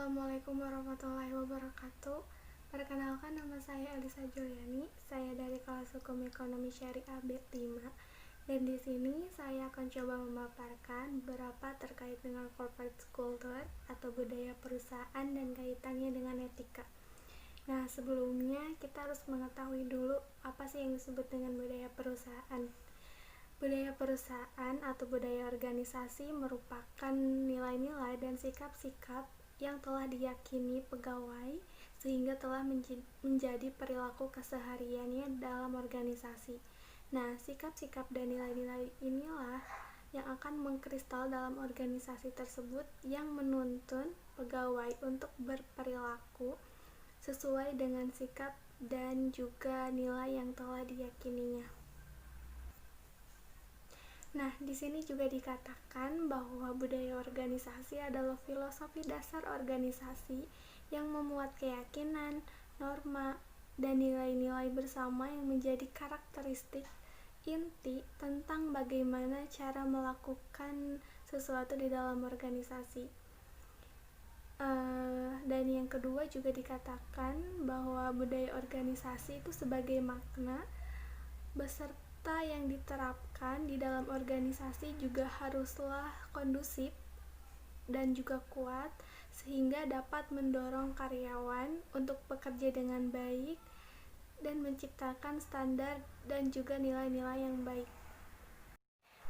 Assalamualaikum warahmatullahi wabarakatuh. Perkenalkan, nama saya Elisa Juliani. Saya dari kelas Hukum Ekonomi Syariah B5. Dan di sini saya akan coba memaparkan beberapa terkait dengan corporate culture atau budaya perusahaan dan kaitannya dengan etika. Nah, sebelumnya kita harus mengetahui dulu apa sih yang disebut dengan budaya perusahaan. Budaya perusahaan atau budaya organisasi merupakan nilai-nilai dan sikap-sikap yang telah diyakini pegawai sehingga telah menjadi perilaku kesehariannya dalam organisasi. Nah, sikap-sikap dan nilai-nilai inilah yang akan mengkristal dalam organisasi tersebut yang menuntun pegawai untuk berperilaku sesuai dengan sikap dan juga nilai yang telah diyakininya. Nah, di sini juga dikatakan bahwa budaya organisasi adalah filosofi dasar organisasi yang memuat keyakinan, norma, dan nilai-nilai bersama yang menjadi karakteristik inti tentang bagaimana cara melakukan sesuatu di dalam organisasi. Dan yang kedua juga dikatakan bahwa budaya organisasi itu sebagai makna beserta yang diterapkan di dalam organisasi juga haruslah kondusif dan juga kuat sehingga dapat mendorong karyawan untuk bekerja dengan baik dan menciptakan standar dan juga nilai-nilai yang baik.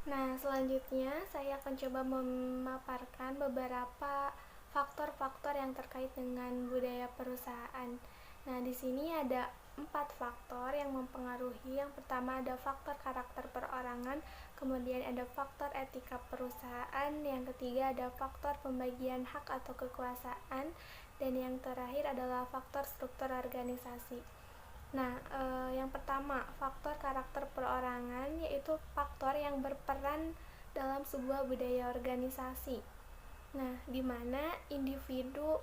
Nah, selanjutnya saya akan coba memaparkan beberapa faktor-faktor yang terkait dengan budaya perusahaan. Nah, di sini ada 4 faktor yang mempengaruhi. Yang pertama ada faktor karakter perorangan, kemudian ada faktor etika perusahaan, yang ketiga ada faktor pembagian hak atau kekuasaan, dan yang terakhir adalah faktor struktur organisasi. Nah, yang pertama, faktor karakter perorangan yaitu faktor yang berperan dalam sebuah budaya organisasi. Nah, di mana individu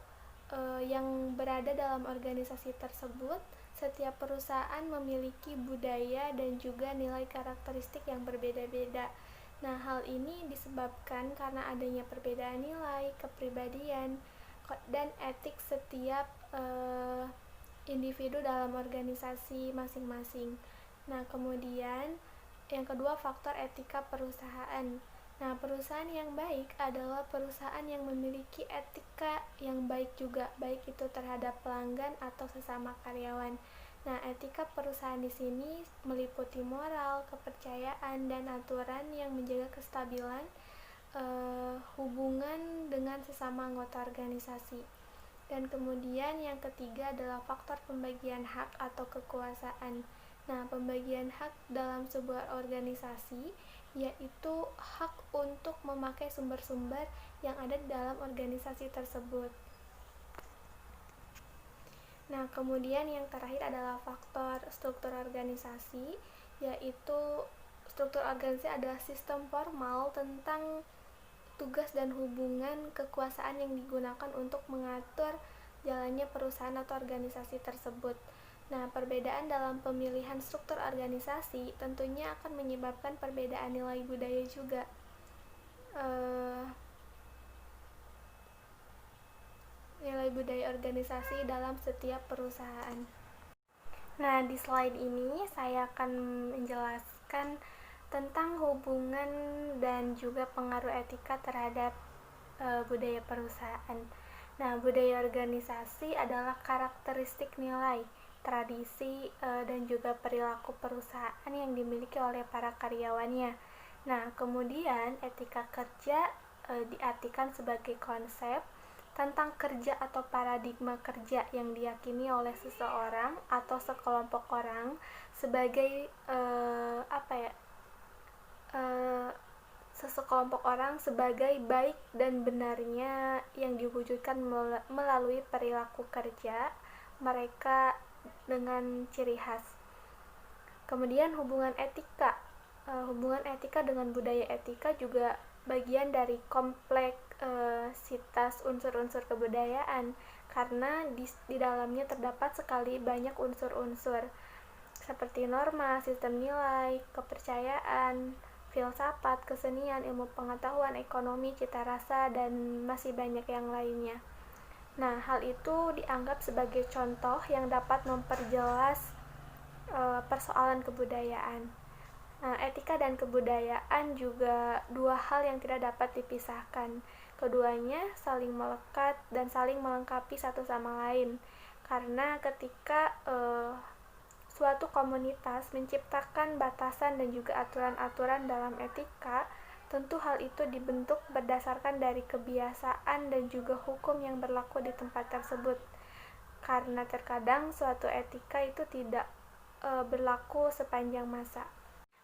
yang berada dalam organisasi tersebut, setiap perusahaan memiliki budaya dan juga nilai karakteristik yang berbeda-beda. Nah, hal ini disebabkan karena adanya perbedaan nilai, kepribadian, dan etik setiap individu dalam organisasi masing-masing. Nah, kemudian yang kedua, faktor etika perusahaan. Nah, perusahaan yang baik adalah perusahaan yang memiliki etika yang baik juga, baik itu terhadap pelanggan atau sesama karyawan. Nah, etika perusahaan di sini meliputi moral, kepercayaan, dan aturan yang menjaga kestabilan hubungan dengan sesama anggota organisasi. Dan kemudian yang ketiga adalah faktor pembagian hak atau kekuasaan. Nah, pembagian hak dalam sebuah organisasi yaitu hak untuk memakai sumber-sumber yang ada di dalam organisasi tersebut. Nah, kemudian yang terakhir adalah faktor struktur organisasi, yaitu struktur organisasi adalah sistem formal tentang tugas dan hubungan kekuasaan yang digunakan untuk mengatur jalannya perusahaan atau organisasi tersebut. Nah, perbedaan dalam pemilihan struktur organisasi tentunya akan menyebabkan perbedaan nilai budaya juga. Nilai budaya organisasi dalam setiap perusahaan. Nah, di slide ini saya akan menjelaskan tentang hubungan dan juga pengaruh etika terhadap budaya perusahaan. Nah, budaya organisasi adalah karakteristik nilai, tradisi, dan juga perilaku perusahaan yang dimiliki oleh para karyawannya. Nah, kemudian etika kerja diartikan sebagai konsep tentang kerja atau paradigma kerja yang diyakini oleh seseorang atau sekelompok orang sebagai sekelompok orang sebagai baik dan benarnya yang diwujudkan melalui perilaku kerja mereka dengan ciri khas. Kemudian hubungan etika dengan budaya etika juga bagian dari kompleksitas unsur-unsur kebudayaan karena di dalamnya terdapat sekali banyak unsur-unsur seperti norma, sistem nilai, kepercayaan, filsafat, kesenian, ilmu pengetahuan, ekonomi, cita rasa, dan masih banyak yang lainnya. Nah, hal itu dianggap sebagai contoh yang dapat memperjelas persoalan kebudayaan. Nah, etika dan kebudayaan juga dua hal yang tidak dapat dipisahkan. Keduanya saling melekat dan saling melengkapi satu sama lain. Karena ketika suatu komunitas menciptakan batasan dan juga aturan-aturan dalam etika, tentu hal itu dibentuk berdasarkan dari kebiasaan dan juga hukum yang berlaku di tempat tersebut. Karena terkadang suatu etika itu tidak berlaku sepanjang masa.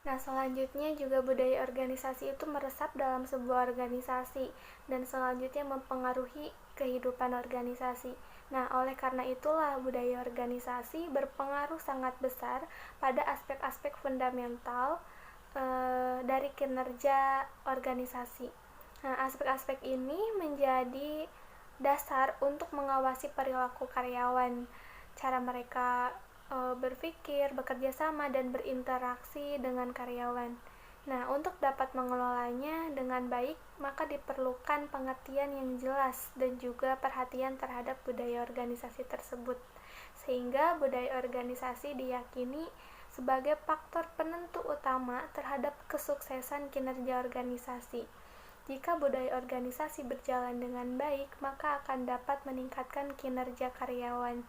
Nah, selanjutnya juga budaya organisasi itu meresap dalam sebuah organisasi dan selanjutnya mempengaruhi kehidupan organisasi. Nah, oleh karena itulah budaya organisasi berpengaruh sangat besar pada aspek-aspek fundamental dari kinerja organisasi. Nah, aspek-aspek ini menjadi dasar untuk mengawasi perilaku karyawan, cara mereka berpikir, bekerja sama, dan berinteraksi dengan karyawan. Nah, untuk dapat mengelolanya dengan baik, maka diperlukan pengertian yang jelas dan juga perhatian terhadap budaya organisasi tersebut. Sehingga budaya organisasi diyakini sebagai faktor penentu utama terhadap kesuksesan kinerja organisasi. Jika budaya organisasi berjalan dengan baik, maka akan dapat meningkatkan kinerja karyawan.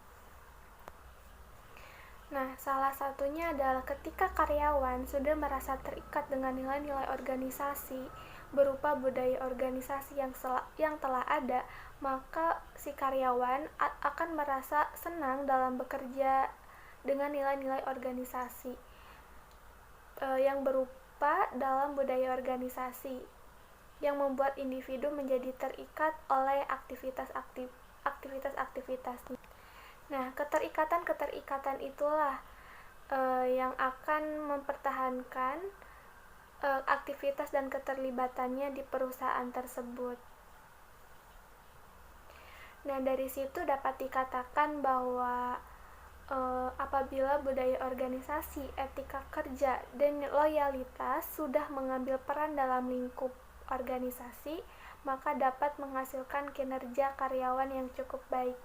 Nah, salah satunya adalah ketika karyawan sudah merasa terikat dengan nilai-nilai organisasi berupa budaya organisasi yang telah ada, maka si karyawan akan merasa senang dalam bekerja dengan nilai-nilai organisasi yang berupa dalam budaya organisasi yang membuat individu menjadi terikat oleh aktivitas-aktivitasnya. Nah, keterikatan itulah yang akan mempertahankan aktivitas dan keterlibatannya di perusahaan tersebut. Nah, dari situ dapat dikatakan bahwa apabila budaya organisasi, etika kerja, dan loyalitas sudah mengambil peran dalam lingkup organisasi, maka dapat menghasilkan kinerja karyawan yang cukup baik.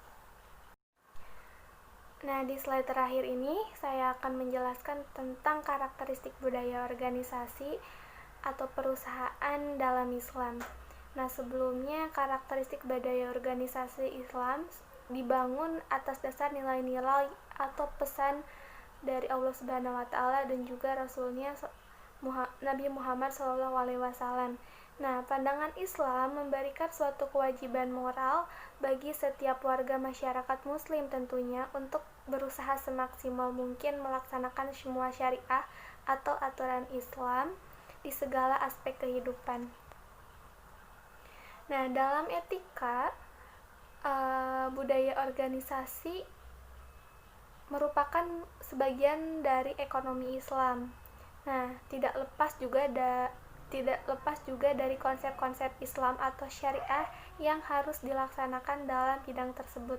Nah, di slide terakhir ini saya akan menjelaskan tentang karakteristik budaya organisasi atau perusahaan dalam Islam. Nah, sebelumnya karakteristik budaya organisasi Islam dibangun atas dasar nilai-nilai atau pesan dari Allah Subhanahu wa taala dan juga Rasulnya Nabi Muhammad SAW. Nah, pandangan Islam memberikan suatu kewajiban moral bagi setiap warga masyarakat muslim tentunya untuk berusaha semaksimal mungkin melaksanakan semua syariah atau aturan Islam di segala aspek kehidupan. Nah, dalam etika, budaya organisasi merupakan sebagian dari ekonomi Islam. Nah, tidak lepas juga dari konsep-konsep Islam atau syariah yang harus dilaksanakan dalam bidang tersebut.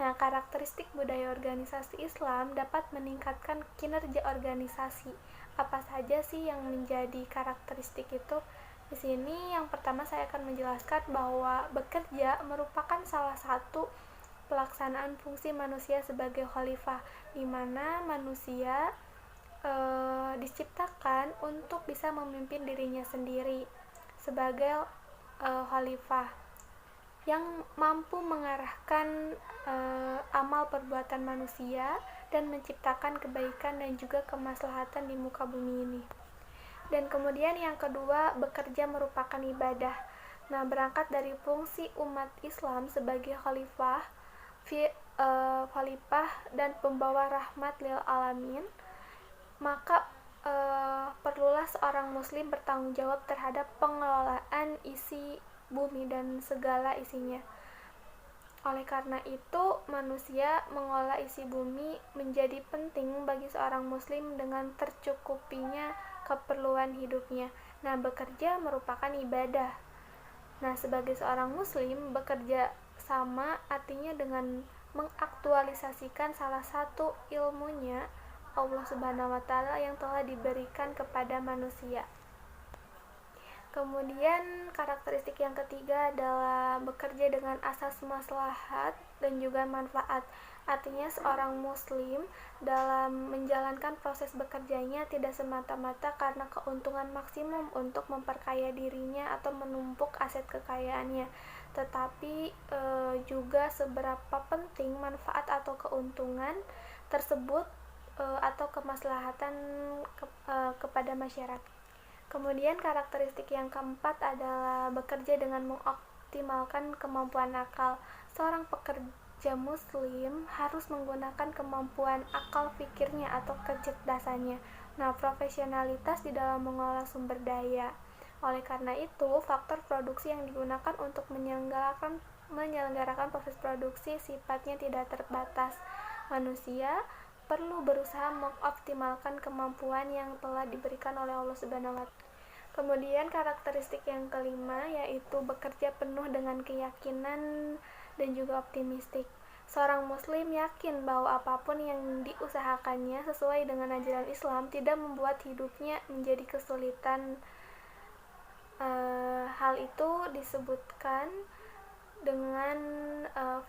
Nah, karakteristik budaya organisasi Islam dapat meningkatkan kinerja organisasi. Apa saja sih yang menjadi karakteristik itu? Di sini yang pertama saya akan menjelaskan bahwa bekerja merupakan salah satu pelaksanaan fungsi manusia sebagai khalifah, di mana manusia diciptakan untuk bisa memimpin dirinya sendiri sebagai khalifah yang mampu mengarahkan amal perbuatan manusia dan menciptakan kebaikan dan juga kemaslahatan di muka bumi ini. Dan kemudian yang kedua, bekerja merupakan ibadah. Nah, berangkat dari fungsi umat Islam sebagai khalifah dan pembawa rahmat lil alamin, maka perlulah seorang muslim bertanggung jawab terhadap pengelolaan isi bumi dan segala isinya. Oleh karena itu, manusia mengolah isi bumi menjadi penting bagi seorang muslim dengan tercukupinya keperluan hidupnya. Nah, bekerja merupakan ibadah. Nah, sebagai seorang muslim, bekerja sama artinya dengan mengaktualisasikan salah satu ilmunya Allah Subhanahu wa taala yang telah diberikan kepada manusia. Kemudian karakteristik yang ketiga adalah bekerja dengan asas maslahat dan juga manfaat. Artinya seorang muslim dalam menjalankan proses bekerjanya tidak semata-mata karena keuntungan maksimum untuk memperkaya dirinya atau menumpuk aset kekayaannya, tetapi juga seberapa penting manfaat atau keuntungan tersebut atau kemaslahatan kepada masyarakat. Kemudian karakteristik yang keempat adalah bekerja dengan mengoptimalkan kemampuan akal. Seorang pekerja muslim harus menggunakan kemampuan akal pikirnya atau kecerdasannya. Nah, profesionalitas di dalam mengolah sumber daya. Oleh karena itu, faktor produksi yang digunakan untuk menyelenggarakan proses produksi sifatnya tidak terbatas. Manusia perlu berusaha mengoptimalkan kemampuan yang telah diberikan oleh Allah Subhanahu wa Ta'ala. Kemudian karakteristik yang kelima yaitu bekerja penuh dengan keyakinan dan juga optimistik. Seorang muslim yakin bahwa apapun yang diusahakannya sesuai dengan ajaran Islam tidak membuat hidupnya menjadi kesulitan. Hal itu disebutkan dengan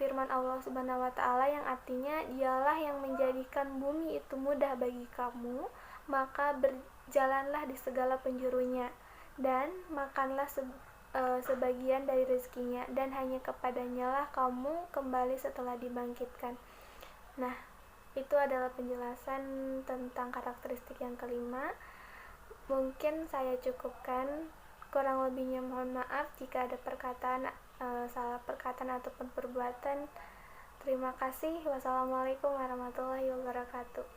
firman Allah Subhanahu wa Ta'ala yang artinya, dialah yang menjadikan bumi itu mudah bagi kamu, maka berjalanlah di segala penjurunya dan makanlah sebagian dari rezekinya, dan hanya kepadanya lah kamu kembali setelah dibangkitkan. Nah, itu adalah penjelasan tentang karakteristik yang kelima. Mungkin saya cukupkan, kurang lebihnya mohon maaf jika ada salah perkataan ataupun perbuatan. Terima kasih. Wassalamualaikum warahmatullahi wabarakatuh.